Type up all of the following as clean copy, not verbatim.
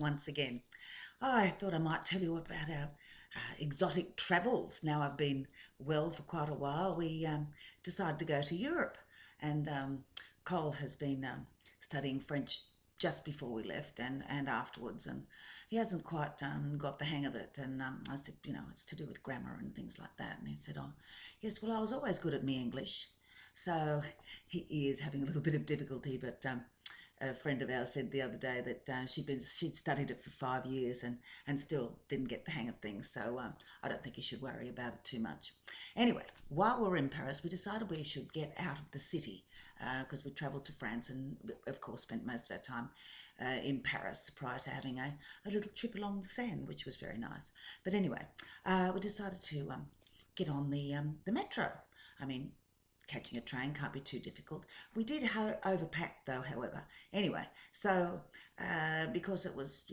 once again. I thought I might tell you about our exotic travels. Now I've been well for quite a while. We decided to go to Europe, and Cole has been studying French just before we left and afterwards, and he hasn't quite got the hang of it. And I said, it's to do with grammar and things like that. And he said, oh, yes, well, I was always good at me English. So he is having a little bit of difficulty, but a friend of ours said the other day that she'd studied it for 5 years and still didn't get the hang of things. So I don't think you should worry about it too much. Anyway, while we were in Paris, we decided we should get out of the city because we travelled to France and, of course, spent most of our time in Paris prior to having a little trip along the Seine, which was very nice. But anyway, we decided to get on the metro. I mean, catching a train can't be too difficult. We did overpack though, however. Anyway, so because it was,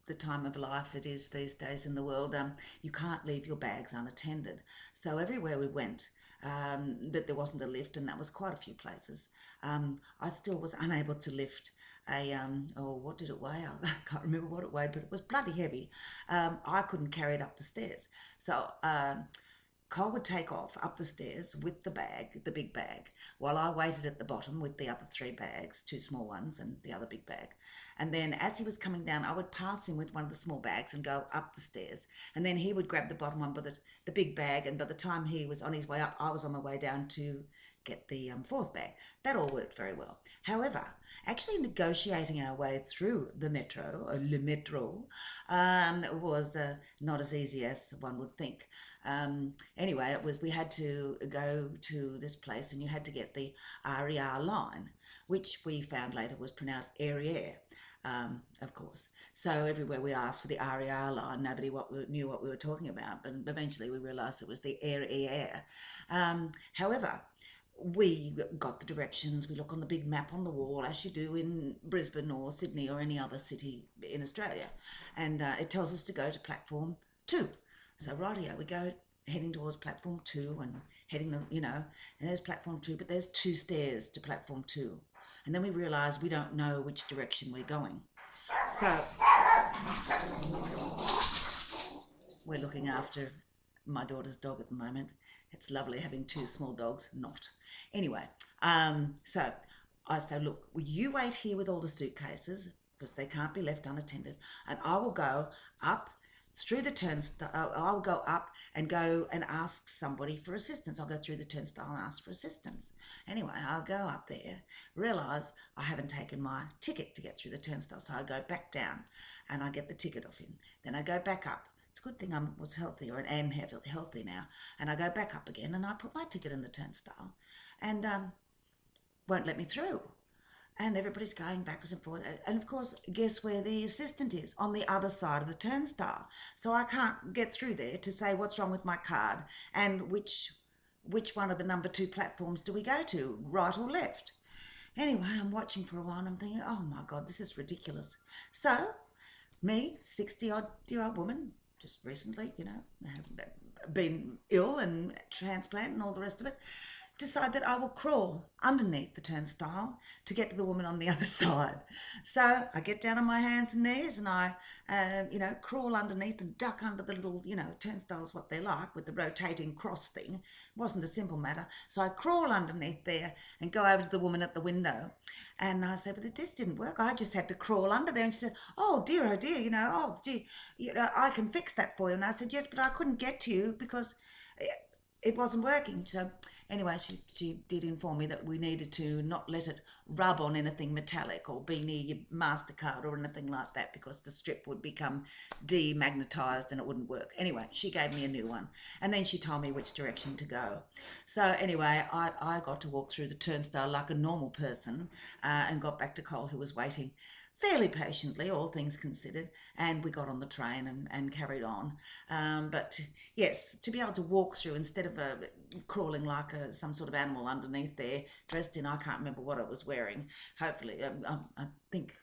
the time of life it is these days in the world, you can't leave your bags unattended. So everywhere we went, that there wasn't a lift, and that was quite a few places. I still was unable to lift what did it weigh? I can't remember what it weighed, but it was bloody heavy. I couldn't carry it up the stairs. So Cole would take off up the stairs with the bag, the big bag, while I waited at the bottom with the other three bags, two small ones and the other big bag. And then as he was coming down, I would pass him with one of the small bags and go up the stairs. And then he would grab the bottom one, but the big bag. And by the time he was on his way up, I was on my way down to get the fourth bag. That all worked very well. However, actually negotiating our way through the metro, or le metro, was not as easy as one would think. Anyway, we had to go to this place and you had to get the RER line, which we found later was pronounced Arriere, of course. So everywhere we asked for the RER line, nobody knew what we were talking about, but eventually we realised it was the Arriere. However, we got the directions. We look on the big map on the wall, as you do in Brisbane or Sydney or any other city in Australia, and it tells us to go to platform 2. So rightio, we go heading towards platform 2 and heading and there's platform 2, but there's 2 stairs to platform 2, and then we realise we don't know which direction we're going. So we're looking after my daughter's dog at the moment. It's lovely having 2 small dogs, not. Anyway, so I said, look, will you wait here with all the suitcases because they can't be left unattended, and I will go up through the turnstile. I'll go up and go and ask somebody for assistance. I'll go through the turnstile and ask for assistance. Anyway, I'll go up there, realise I haven't taken my ticket to get through the turnstile, so I go back down and I get the ticket off him. Then I go back up. It's a good thing I was healthy, or am healthy now. And I go back up again and I put my ticket in the turnstile and won't let me through. And everybody's going backwards and forwards. And of course, guess where the assistant is? On the other side of the turnstile. So I can't get through there to say what's wrong with my card and which one of the number 2 platforms do we go to, right or left. Anyway, I'm watching for a while and I'm thinking, oh my God, this is ridiculous. So me, 60-odd-year-old woman, just recently, been ill and transplant and all the rest of it, decide that I will crawl underneath the turnstile to get to the woman on the other side. So I get down on my hands and knees and I, crawl underneath and duck under the little, turnstiles, what they're like with the rotating cross thing. It wasn't a simple matter. So I crawl underneath there and go over to the woman at the window. And I said, but this didn't work. I just had to crawl under there. And she said, oh dear, oh gee, I can fix that for you. And I said, yes, but I couldn't get to you because it wasn't working. So anyway, she did inform me that we needed to not let it rub on anything metallic or be near your MasterCard or anything like that because the strip would become demagnetised and it wouldn't work. Anyway, she gave me a new one and then she told me which direction to go. So anyway, I got to walk through the turnstile like a normal person and got back to Cole, who was waiting fairly patiently, all things considered, and we got on the train and carried on. But yes, to be able to walk through instead of crawling like some sort of animal underneath there, dressed in, I can't remember what I was wearing. Hopefully, I think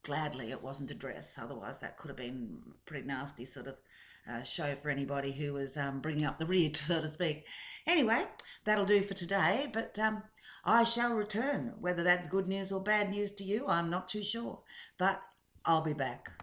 gladly it wasn't a dress, otherwise that could have been pretty nasty sort of show for anybody who was bringing up the rear, so to speak. Anyway, that'll do for today, but I shall return. Whether that's good news or bad news to you, I'm not too sure. But I'll be back.